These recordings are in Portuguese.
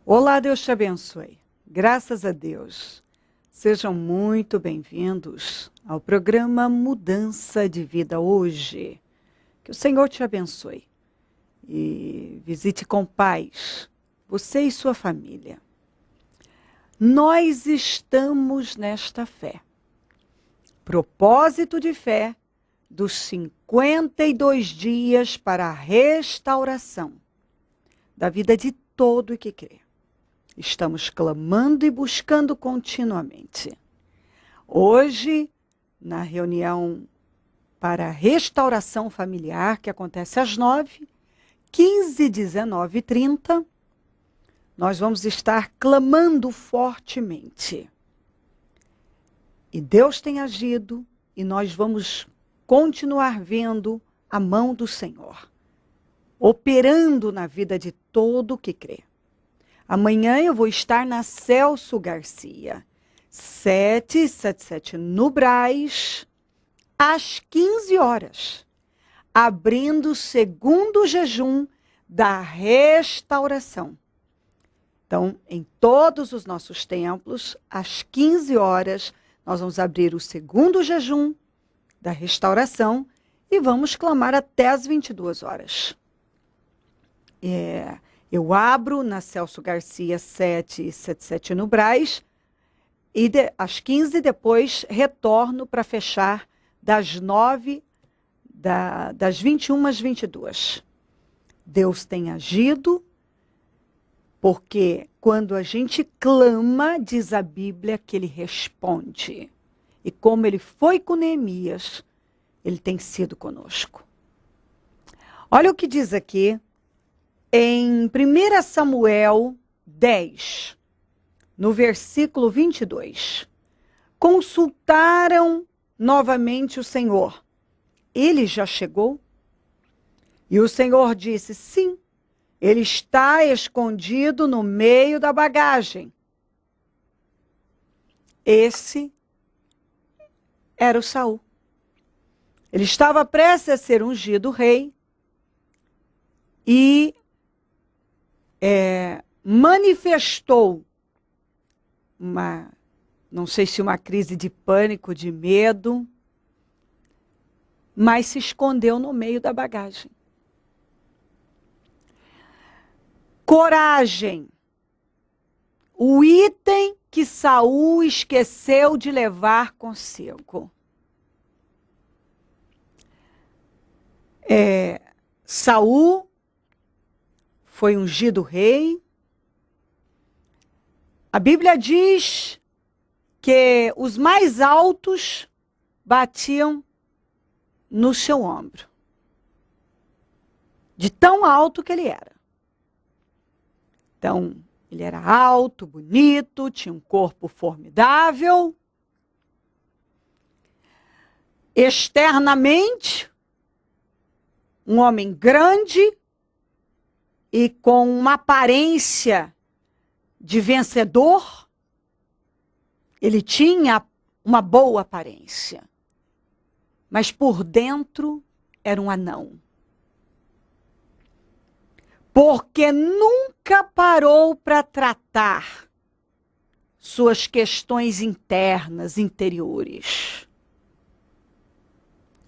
Olá, Deus te abençoe. Graças a Deus. Sejam muito bem-vindos ao programa Mudança de Vida hoje. Que o Senhor te abençoe e visite com paz você e sua família. Nós estamos nesta fé. Propósito de fé dos 52 dias para a restauração da vida de todo o que crê. Estamos clamando e buscando continuamente. Hoje, na reunião para a restauração familiar, que acontece às 9, 15, 19 e 30, nós vamos estar clamando fortemente. E Deus tem agido e nós vamos continuar vendo a mão do Senhor, operando na vida de todo o que crê. Amanhã eu vou estar na Celso Garcia, 777 no Brás, às 15 horas, abrindo o segundo jejum da restauração. Então, em todos os nossos templos, às 15 horas, nós vamos abrir o segundo jejum da restauração e vamos clamar até às 22 horas. Eu abro na Celso Garcia 777 no Brás e às 15 depois retorno para fechar das 9, das 21 às 22. Deus tem agido, porque quando a gente clama, diz a Bíblia que ele responde. E como ele foi com Neemias, ele tem sido conosco. Olha o que diz aqui. Em 1 Samuel 10, no versículo 22, consultaram novamente o Senhor. Ele já chegou? E o Senhor disse, sim, ele está escondido no meio da bagagem. Esse era o Saul. Ele estava prestes a ser ungido rei e manifestou não sei se uma crise de pânico, de medo, mas se escondeu no meio da bagagem. Coragem, o item que Saul esqueceu de levar consigo. Saul foi ungido rei. A Bíblia diz que os mais altos batiam no seu ombro. De tão alto que ele era. Então, ele era alto, bonito, tinha um corpo formidável. Externamente, um homem grande, e com uma aparência de vencedor, ele tinha uma boa aparência. Mas por dentro era um anão. Porque nunca parou para tratar suas questões internas, interiores.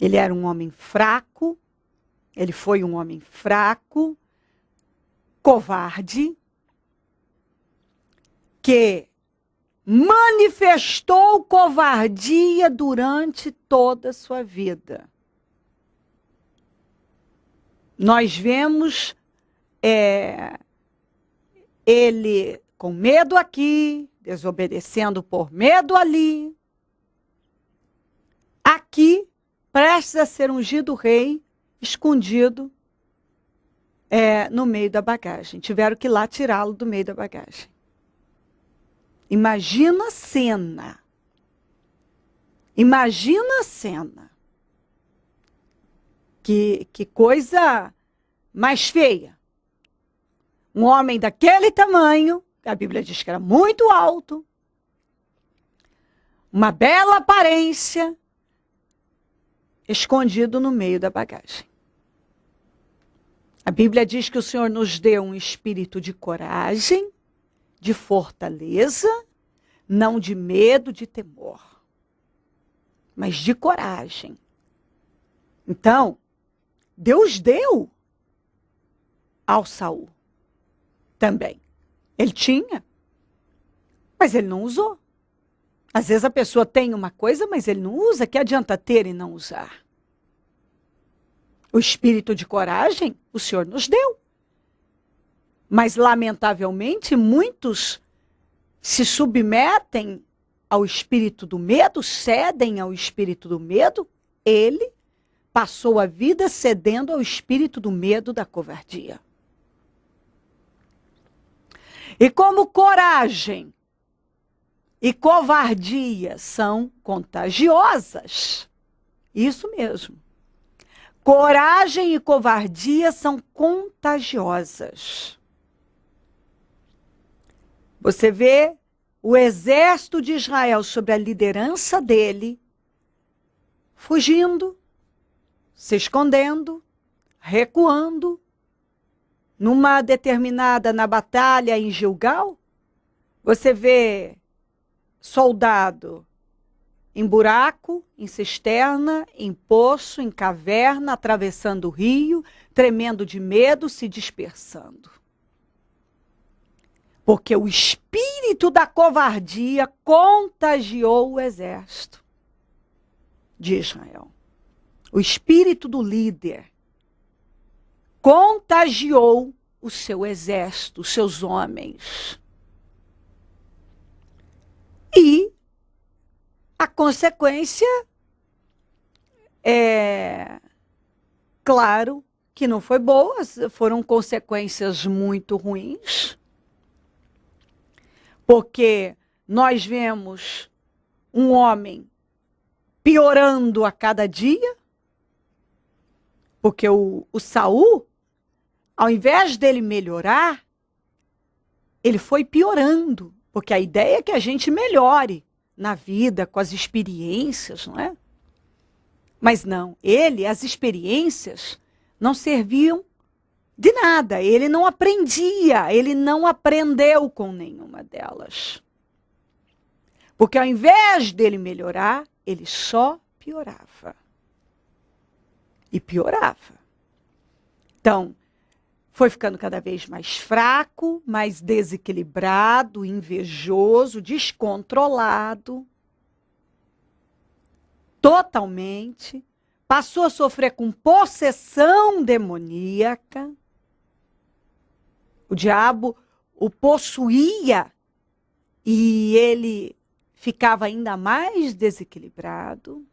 Ele era um homem fraco, ele foi um homem fraco, covarde, que manifestou covardia durante toda a sua vida. Nós vemos ele com medo aqui, desobedecendo por medo ali. Aqui, prestes a ser ungido rei, escondido no meio da bagagem. Tiveram que ir lá tirá-lo do meio da bagagem. Imagina a cena. Imagina a cena. Que coisa mais feia. Um homem daquele tamanho, a Bíblia diz que era muito alto, uma bela aparência, escondido no meio da bagagem. A Bíblia diz que o Senhor nos deu um espírito de coragem, de fortaleza, não de medo, de temor, mas de coragem. Então, Deus deu ao Saul também. Ele tinha, mas ele não usou. Às vezes a pessoa tem uma coisa, mas ele não usa. Que adianta ter e não usar? O espírito de coragem, o Senhor nos deu. Mas, lamentavelmente, muitos se submetem ao espírito do medo, cedem ao espírito do medo. Ele passou a vida cedendo ao espírito do medo, da covardia. E como coragem e covardia são contagiosas, isso mesmo. Coragem e covardia são contagiosas. Você vê o exército de Israel, sob a liderança dele, fugindo, se escondendo, recuando, numa determinada, na batalha em Gilgal. Você vê soldado em buraco, em cisterna, em poço, em caverna, atravessando o rio, tremendo de medo, se dispersando. Porque o espírito da covardia contagiou o exército de Israel. O espírito do líder contagiou o seu exército, os seus homens. E a consequência é, claro, que não foi boa, foram consequências muito ruins, porque nós vemos um homem piorando a cada dia, porque o Saul, ao invés dele melhorar, ele foi piorando, porque a ideia é que a gente melhore na vida, com as experiências, não é? Mas não, as experiências não serviam de nada, ele não aprendia, ele não aprendeu com nenhuma delas. Porque ao invés dele melhorar, ele só piorava. E piorava. Então, foi ficando cada vez mais fraco, mais desequilibrado, invejoso, descontrolado. Totalmente. Passou a sofrer com possessão demoníaca. O diabo o possuía e ele ficava ainda mais desequilibrado.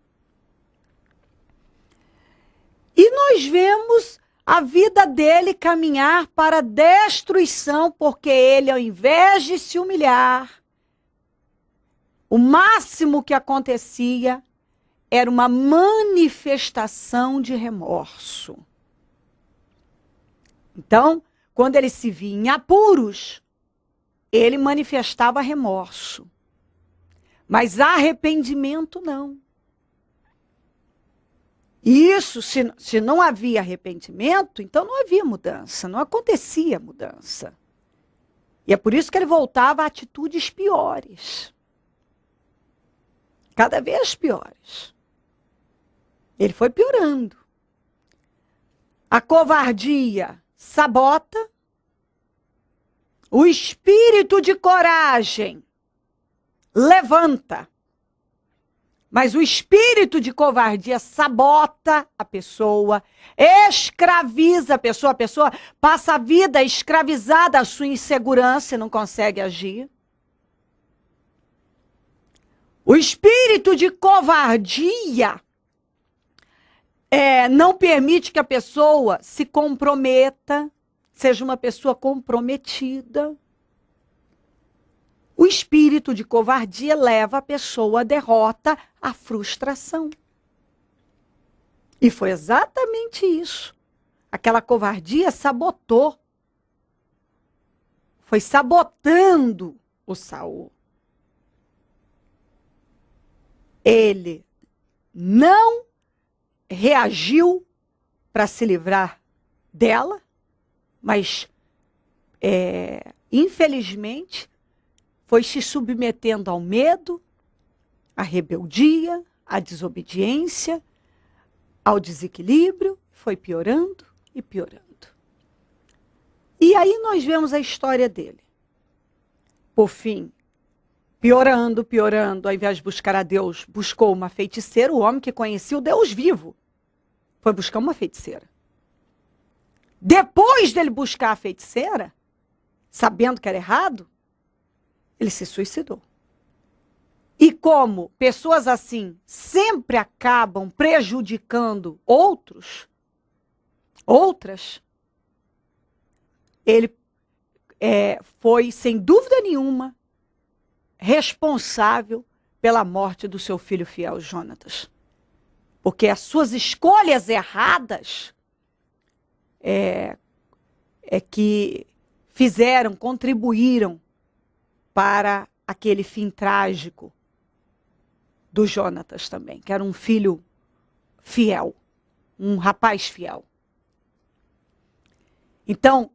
E nós vemos a vida dele caminhar para a destruição, porque ele, ao invés de se humilhar, o máximo que acontecia era uma manifestação de remorso. Então, quando ele se via em apuros, ele manifestava remorso. Mas arrependimento não. E isso, se não havia arrependimento, então não havia mudança, não acontecia mudança. E é por isso que ele voltava a atitudes piores. Cada vez piores. Ele foi piorando. A covardia sabota. O espírito de coragem levanta. Mas o espírito de covardia sabota a pessoa, escraviza a pessoa passa a vida escravizada à sua insegurança e não consegue agir. O espírito de covardia não permite que a pessoa se comprometa, seja uma pessoa comprometida. O espírito de covardia leva a pessoa à derrota, à frustração. E foi exatamente isso. Aquela covardia sabotou. Foi sabotando o Saul. Ele não reagiu para se livrar dela, mas, infelizmente, foi se submetendo ao medo, à rebeldia, à desobediência, ao desequilíbrio, foi piorando e piorando. E aí nós vemos a história dele. Por fim, piorando, piorando, ao invés de buscar a Deus, buscou uma feiticeira, o homem que conhecia o Deus vivo. Foi buscar uma feiticeira. Depois dele buscar a feiticeira, sabendo que era errado, ele se suicidou. E como pessoas assim sempre acabam prejudicando outras, ele foi, sem dúvida nenhuma, responsável pela morte do seu filho fiel, Jonatas. Porque as suas escolhas erradas que contribuíram para aquele fim trágico do Jonatas também, que era um filho fiel, um rapaz fiel. Então,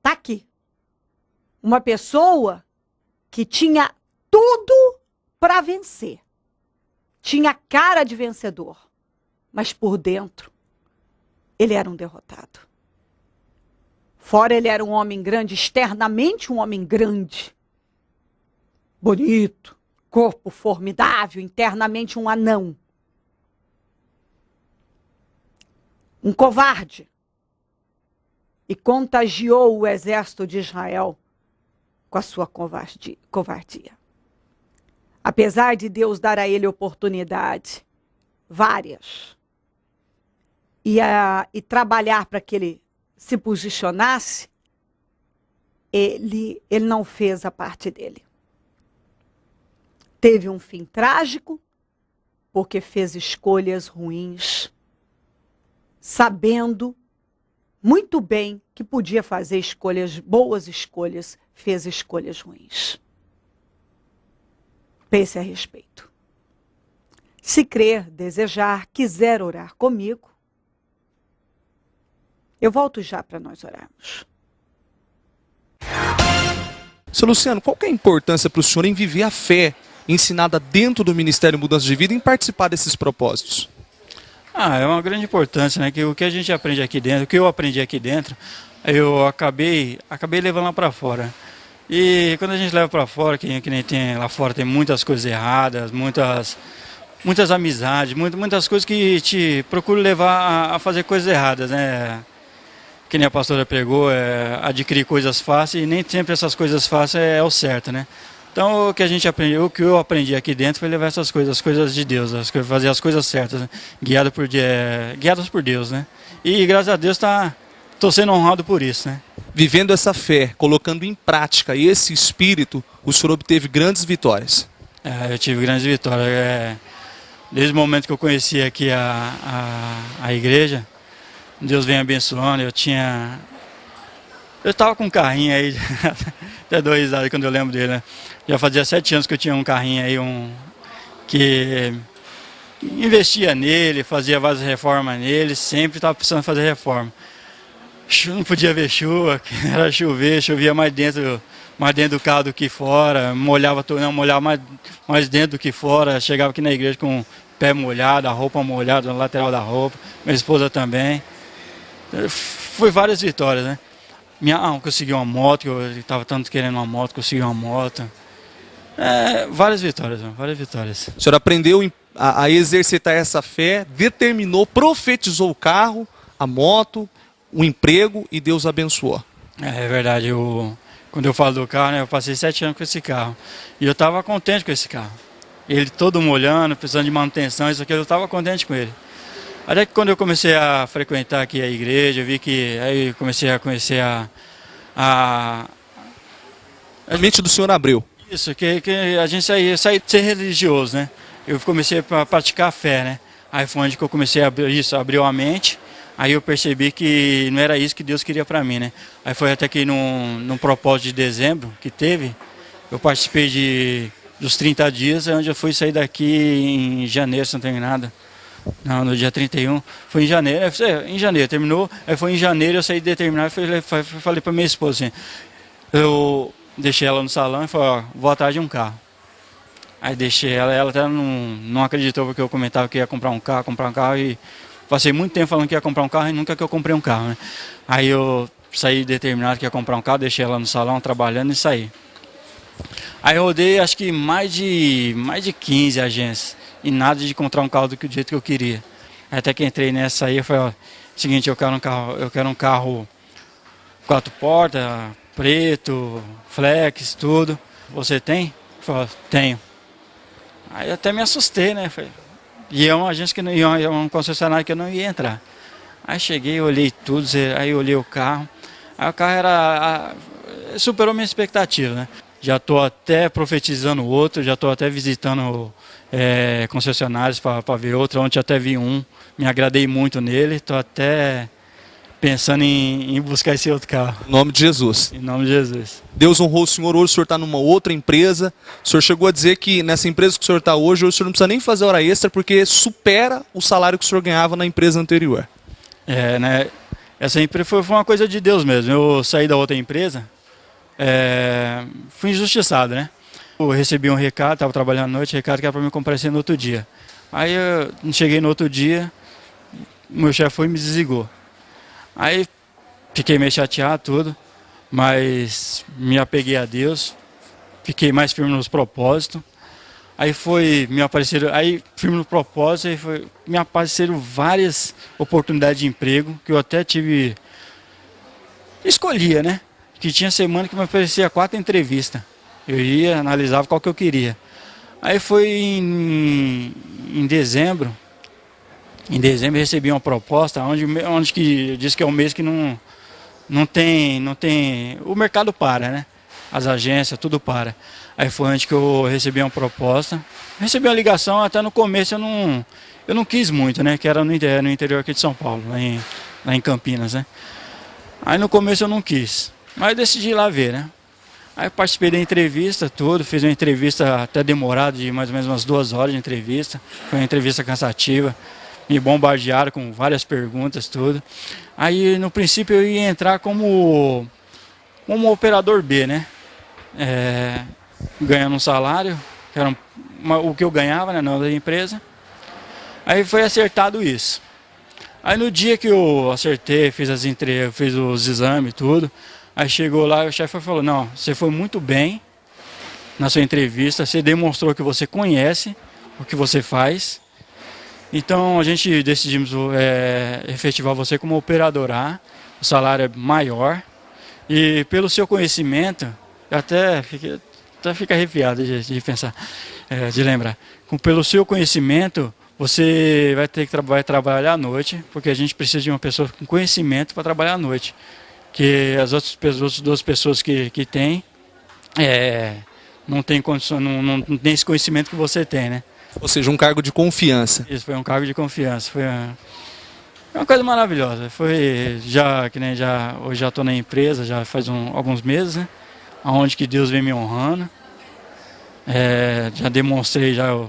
tá aqui. Uma pessoa que tinha tudo para vencer. Tinha cara de vencedor. Mas por dentro, ele era um derrotado. Fora ele era um homem grande, externamente um homem grande. Bonito, corpo formidável, internamente um anão. Um covarde. E contagiou o exército de Israel com a sua covardia. Apesar de Deus dar a ele oportunidade, várias, e trabalhar para que ele se posicionasse, ele não fez a parte dele. Teve um fim trágico, porque fez escolhas ruins, sabendo muito bem que podia fazer boas escolhas, fez escolhas ruins. Pense a respeito. Se crer, desejar, quiser orar comigo, eu volto já para nós orarmos. Seu Luciano, qual que é a importância para o senhor em viver a fé ensinada dentro do Ministério Mudança de Vida e em participar desses propósitos? É uma grande importância, né? Que o que a gente aprende aqui dentro, o que eu aprendi aqui dentro, eu acabei levando lá para fora. E quando a gente leva para fora, que nem tem lá fora, tem muitas coisas erradas, muitas amizades, muitas coisas que te procuram levar a fazer coisas erradas, né? Que nem a pastora pregou, adquirir coisas fáceis, e nem sempre essas coisas fáceis é o certo, né? Então o que a gente aprendeu, o que eu aprendi aqui dentro foi levar essas coisas, as coisas de Deus, fazer as coisas certas, né? Guiadas por Deus, né? E graças a Deus estou sendo honrado por isso, né? Vivendo essa fé, colocando em prática esse espírito, o senhor obteve grandes vitórias. Eu tive grandes vitórias. Desde o momento que eu conheci aqui a igreja, Deus vem abençoando. Eu estava com um carrinho aí, até dou risada quando eu lembro dele, né? Já fazia 7 anos que eu tinha um carrinho aí, que investia nele, fazia várias reformas nele, sempre estava precisando fazer reforma. Não podia ver chuva, era chover, chovia mais dentro do carro do que fora, molhava mais dentro do que fora, chegava aqui na igreja com o pé molhado, a roupa molhada na lateral da roupa, minha esposa também. Foi várias vitórias, né? Consegui uma moto, eu estava tanto querendo uma moto, consegui uma moto. Várias vitórias, várias vitórias. O senhor aprendeu a exercitar essa fé, determinou, profetizou o carro, a moto, o emprego e Deus abençoou. É verdade, quando eu falo do carro, né, eu passei 7 anos com esse carro. E eu estava contente com esse carro. Ele todo molhando, precisando de manutenção, isso aqui, eu estava contente com ele. Até que quando eu comecei a frequentar aqui a igreja, eu vi que aí eu comecei a conhecer a mente do senhor abriu. Isso, que a gente sair de ser religioso, né? Eu comecei a praticar a fé, né? Aí foi onde que eu comecei a abrir isso, abriu a mente. Aí eu percebi que não era isso que Deus queria para mim, né? Aí foi até que num propósito de dezembro que teve, eu participei dos 30 dias, onde eu fui sair daqui em janeiro, se não tenho nada. Não, no dia 31, foi em janeiro, terminou, aí foi em janeiro, eu saí determinado e falei para minha esposa assim, eu deixei ela no salão e falei, ó, vou atrás de um carro. Aí deixei ela até não acreditou porque eu comentava que ia comprar um carro e passei muito tempo falando que ia comprar um carro e nunca que eu comprei um carro, né? Aí eu saí determinado que ia comprar um carro, deixei ela no salão trabalhando e saí. Aí eu rodei acho que mais de 15 agências e nada de encontrar um carro do jeito que eu queria. Até que entrei nessa aí, eu falei, ó, seguinte, eu quero um carro 4 portas, preto, flex, tudo. Você tem? Eu falei, tenho. Aí até me assustei, né? E é uma agência que não ia, é um concessionário que eu não ia entrar. Aí cheguei, olhei tudo, aí olhei o carro. Aí o carro superou minha expectativa, né? Já estou até profetizando outro, já estou até visitando concessionários para ver outro. Ontem até vi um, me agradei muito nele, estou até pensando em buscar esse outro carro. Em nome de Jesus. Em nome de Jesus. Deus honrou o senhor, hoje o senhor está numa outra empresa. O senhor chegou a dizer que nessa empresa que o senhor está hoje o senhor não precisa nem fazer hora extra porque supera o salário que o senhor ganhava na empresa anterior. Né? Essa empresa foi uma coisa de Deus mesmo. Eu saí da outra empresa, fui injustiçado, né? Eu recebi um recado, estava trabalhando à noite, recado que era para me comparecer no outro dia. Aí eu cheguei no outro dia, meu chefe foi e me desligou. Aí fiquei meio chateado, tudo, mas me apeguei a Deus, fiquei mais firme nos propósitos. Aí firme no propósito, me apareceram várias oportunidades de emprego, que eu até escolhia, né? Que tinha semana que me aparecia 4 entrevistas. Eu ia, analisava qual que eu queria. Aí foi em dezembro. Em dezembro eu recebi uma proposta onde que diz que é um mês que não tem, o mercado para, né? As agências, tudo para. Aí foi onde que eu recebi uma proposta. Recebi uma ligação, até no começo eu não quis muito, né? Que era no interior aqui de São Paulo, lá em Campinas, né? Aí no começo eu não quis, mas eu decidi ir lá ver, né? Aí participei da entrevista, fiz uma entrevista até demorada, de mais ou menos umas 2 horas de entrevista. Foi uma entrevista cansativa. Me bombardearam com várias perguntas, tudo. Aí, no princípio, eu ia entrar como operador B, né? Ganhando um salário, que era o que eu ganhava, né, na outra empresa. Aí foi acertado isso. Aí, no dia que eu acertei, fiz os exames e tudo, aí chegou lá e o chefe falou, não, você foi muito bem na sua entrevista, você demonstrou que você conhece o que você faz. Então a gente decidimos efetivar você como operador A, o salário é maior e pelo seu conhecimento, eu até fica arrepiado de pensar, de lembrar, pelo seu conhecimento você vai trabalhar à noite, porque a gente precisa de uma pessoa com conhecimento para trabalhar à noite, que as outras 2 pessoas que tem não tem condição, não tem esse conhecimento que você tem, né? Ou seja, um cargo de confiança. Isso, foi um cargo de confiança. Foi uma coisa maravilhosa. Hoje já estou na empresa, já faz alguns meses, né? Onde que Deus vem me honrando. Já demonstrei a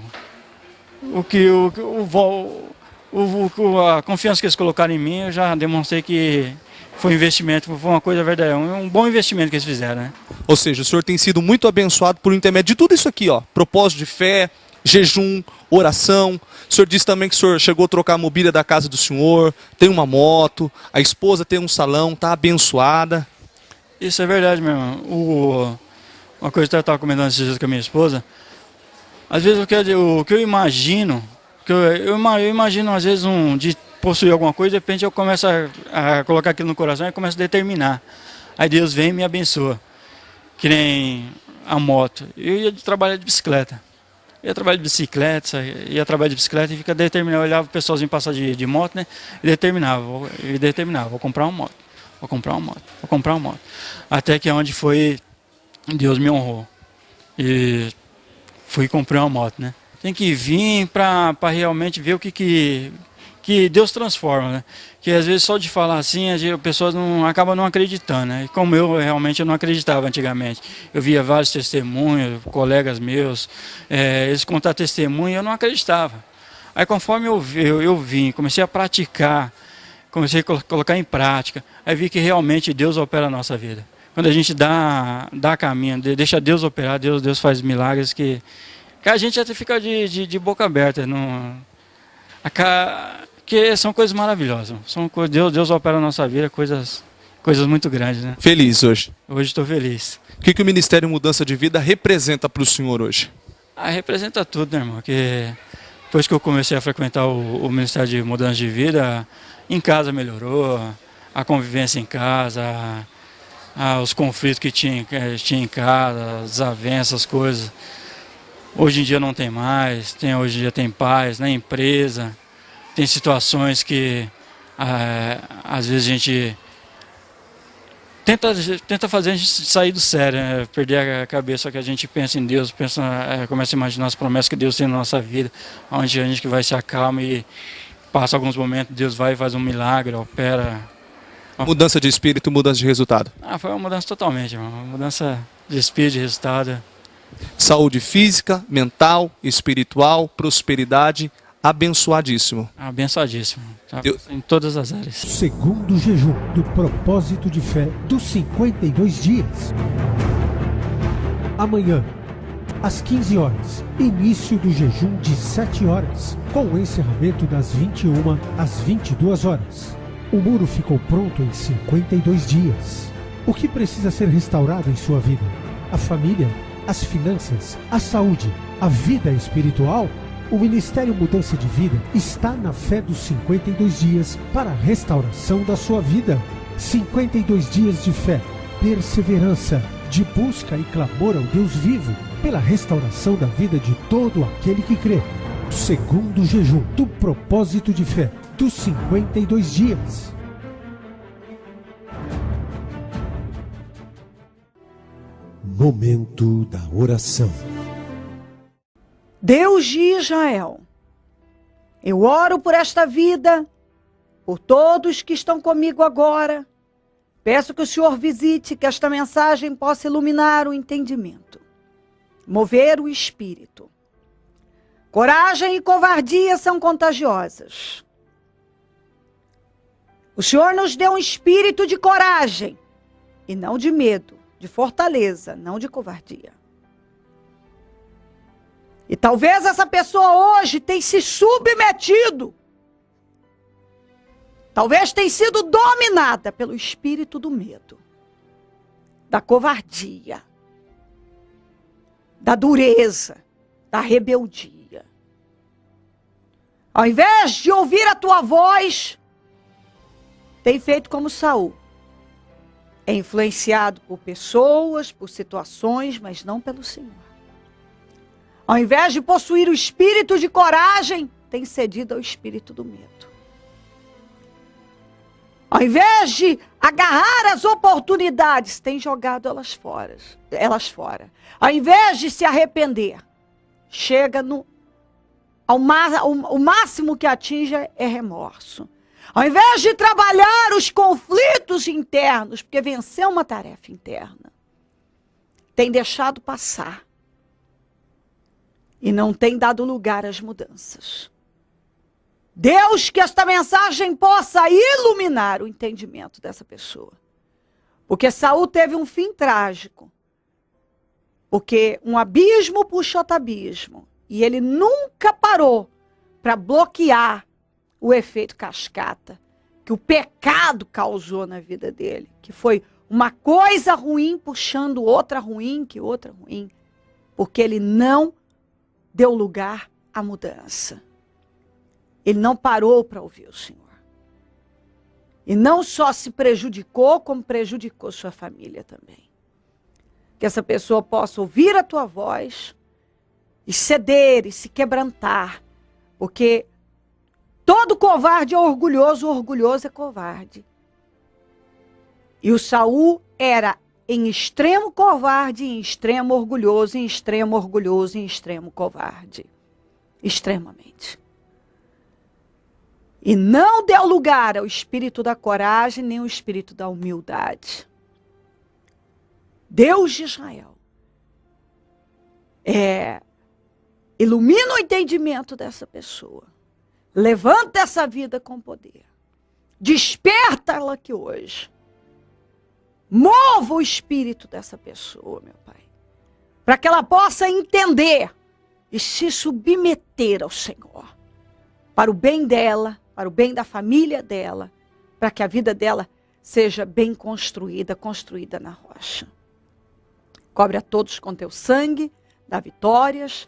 confiança que eles colocaram em mim, eu já demonstrei que foi um investimento, foi uma coisa verdadeira, um bom investimento que eles fizeram, né? Ou seja, o senhor tem sido muito abençoado por intermédio de tudo isso aqui, ó. Propósito de fé, jejum, oração. O senhor disse também que o senhor chegou a trocar a mobília da casa do senhor, tem uma moto, a esposa tem um salão, está abençoada. Isso é verdade mesmo. Uma coisa que eu estava comentando esses dias com a minha esposa, às vezes o que eu imagino, eu imagino às vezes de possuir alguma coisa, de repente eu começo a colocar aquilo no coração e começo a determinar. Aí Deus vem e me abençoa. Que nem a moto. Eu ia trabalhar de bicicleta. Ia trabalhar de bicicleta e fica determinado. Eu olhava o pessoalzinho passar de moto, né? E determinava, vou comprar uma moto. Vou comprar uma moto. Até que onde foi, Deus me honrou. E fui comprar uma moto, né? Tem que vir para realmente ver o que Deus transforma, né? Que às vezes só de falar assim, as pessoas acabam não acreditando, né? E como eu realmente não acreditava antigamente. Eu via vários testemunhos, colegas meus, eles contaram testemunho e eu não acreditava. Aí conforme eu vim, comecei a praticar, comecei a colocar em prática, aí vi que realmente Deus opera a nossa vida. quando a gente dá caminho, deixa Deus operar, Deus faz milagres que a gente até fica de boca aberta. Que são coisas maravilhosas. Deus opera na nossa vida, coisas muito grandes, né? Feliz hoje. Hoje estou feliz. O que o Ministério Mudança de Vida representa para o senhor hoje? Representa tudo, né, irmão? Que depois que eu comecei a frequentar o Ministério de Mudança de Vida, em casa melhorou, a convivência em casa, os conflitos que tinha em casa, as desavenças, as coisas. Hoje em dia não tem mais, hoje em dia tem paz na empresa, tem situações que às vezes a gente tenta fazer a gente sair do sério, né? Perder a cabeça, só que a gente pensa em Deus, começa a imaginar as promessas que Deus tem na nossa vida, onde a gente que vai se acalma e passa alguns momentos, Deus vai e faz um milagre, opera. Mudança de espírito, mudança de resultado. Foi uma mudança totalmente, uma mudança de espírito, de resultado. Saúde física, mental, espiritual, prosperidade, abençoadíssimo. Abençoadíssimo, tá? Em todas as áreas. Segundo jejum do propósito de fé dos 52 dias. Amanhã, às 15 horas, início do jejum de 7 horas, com o encerramento das 21 às 22 horas. O muro ficou pronto em 52 dias. O que precisa ser restaurado em sua vida? A família, as finanças, a saúde, a vida espiritual? O Ministério Mudança de Vida está na fé dos 52 dias para a restauração da sua vida. 52 dias de fé, perseverança, de busca e clamor ao Deus vivo, pela restauração da vida de todo aquele que crê. Segundo jejum do propósito de fé dos 52 dias. Momento da oração. Deus de Israel, eu oro por esta vida, por todos que estão comigo agora. Peço que o Senhor visite, que esta mensagem possa iluminar o entendimento, mover o espírito. Coragem e covardia são contagiosas. O Senhor nos deu um espírito de coragem e não de medo, de fortaleza, não de covardia. E talvez essa pessoa hoje tenha se submetido. Talvez tenha sido dominada pelo espírito do medo, da covardia, da dureza, da rebeldia. Ao invés de ouvir a tua voz, tem feito como Saul. É influenciado por pessoas, por situações, mas não pelo Senhor. Ao invés de possuir o espírito de coragem, tem cedido ao espírito do medo. Ao invés de agarrar as oportunidades, tem jogado elas fora. Ao invés de se arrepender, chega o máximo que atinge é remorso. Ao invés de trabalhar os conflitos internos, porque venceu uma tarefa interna, tem deixado passar. E não tem dado lugar às mudanças. Deus, que esta mensagem possa iluminar o entendimento dessa pessoa. Porque Saul teve um fim trágico. Porque um abismo puxa outro abismo. E ele nunca parou para bloquear o efeito cascata que o pecado causou na vida dele. Que foi uma coisa ruim puxando outra ruim, que outra ruim. Porque ele não deu lugar à mudança. Ele não parou para ouvir o Senhor. E não só se prejudicou, como prejudicou sua família também. Que essa pessoa possa ouvir a tua voz e ceder e se quebrantar. Porque todo covarde é orgulhoso, o orgulhoso é covarde. E o Saul era em extremo covarde, em extremo orgulhoso, em extremo orgulhoso, em extremo covarde. Extremamente. E não deu lugar ao espírito da coragem, nem ao espírito da humildade. Deus de Israel, ilumina o entendimento dessa pessoa. Levanta essa vida com poder. Desperta ela aqui hoje. Mova o espírito dessa pessoa, meu Pai, para que ela possa entender e se submeter ao Senhor, para o bem dela, para o bem da família dela, para que a vida dela seja bem construída, construída na rocha. Cobre a todos com teu sangue, dá vitórias,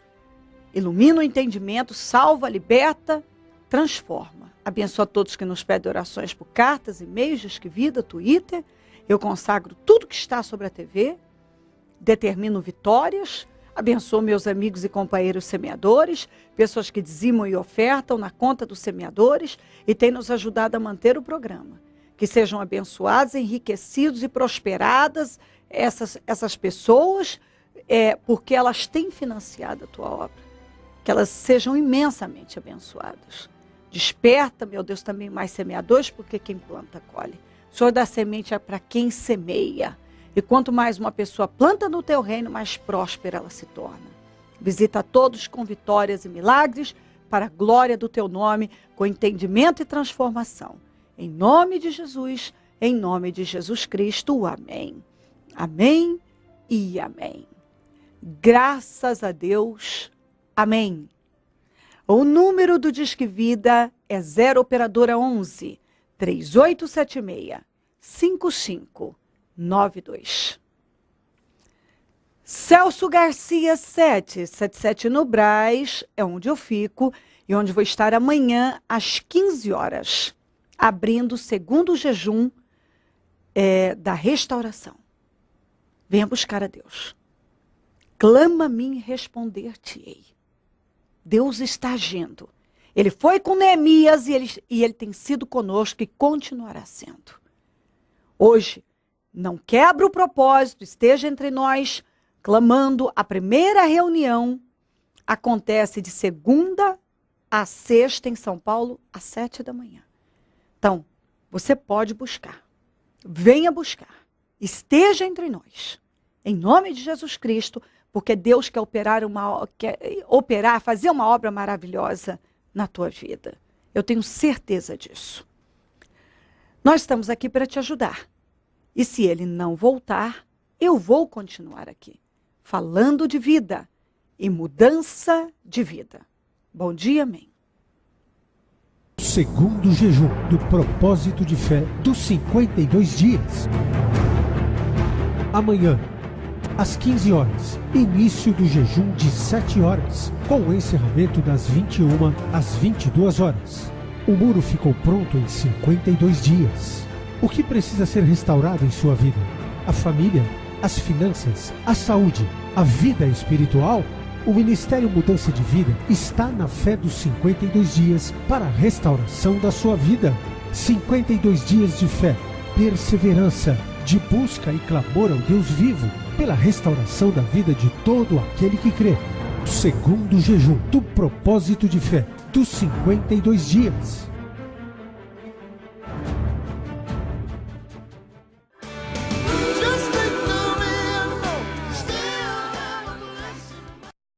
ilumina o entendimento, salva, liberta, transforma. Abençoa todos que nos pedem orações por cartas, e-mails, Disque Vida, Twitter. Eu consagro tudo que está sobre a TV, determino vitórias, abençoo meus amigos e companheiros semeadores, pessoas que dizimam e ofertam na conta dos semeadores e têm nos ajudado a manter o programa. Que sejam abençoados, enriquecidos e prosperadas essas pessoas, porque elas têm financiado a tua obra. Que elas sejam imensamente abençoadas. Desperta, meu Deus, também mais semeadores, porque quem planta, colhe. O Senhor dá semente para quem semeia. E quanto mais uma pessoa planta no teu reino, mais próspera ela se torna. Visita todos com vitórias e milagres, para a glória do teu nome, com entendimento e transformação. Em nome de Jesus, em nome de Jesus Cristo, amém. Amém e amém. Graças a Deus, amém. O número do Disque Vida é 0 operadora 11 3876 5592. Celso Garcia 777 no Brás, é onde eu fico e onde vou estar amanhã às 15 horas, abrindo o segundo jejum da restauração. Venha buscar a Deus. Clama a mim e responder-te-ei. Deus está agindo. Ele foi com Neemias e ele tem sido conosco e continuará sendo. Hoje, não quebra o propósito, esteja entre nós, clamando. A primeira reunião acontece de segunda a sexta em São Paulo, às 7 da manhã. Então, você pode buscar. Venha buscar. Esteja entre nós. Em nome de Jesus Cristo, porque Deus quer fazer uma obra maravilhosa na tua vida. Eu tenho certeza disso. Nós estamos aqui para te ajudar. E se ele não voltar, eu vou continuar aqui, falando de vida e mudança de vida. Bom dia, amém. Segundo jejum do propósito de fé dos 52 dias. Amanhã, às 15 horas, início do jejum de 7 horas, com o encerramento das 21 às 22 horas. O muro ficou pronto em 52 dias. O que precisa ser restaurado em sua vida? A família, as finanças, a saúde, a vida espiritual? O Ministério Mudança de Vida está na fé dos 52 dias para a restauração da sua vida. 52 dias de fé, perseverança, de busca e clamor ao Deus vivo, pela restauração da vida de todo aquele que crê. Segundo jejum do propósito de fé dos 52 dias.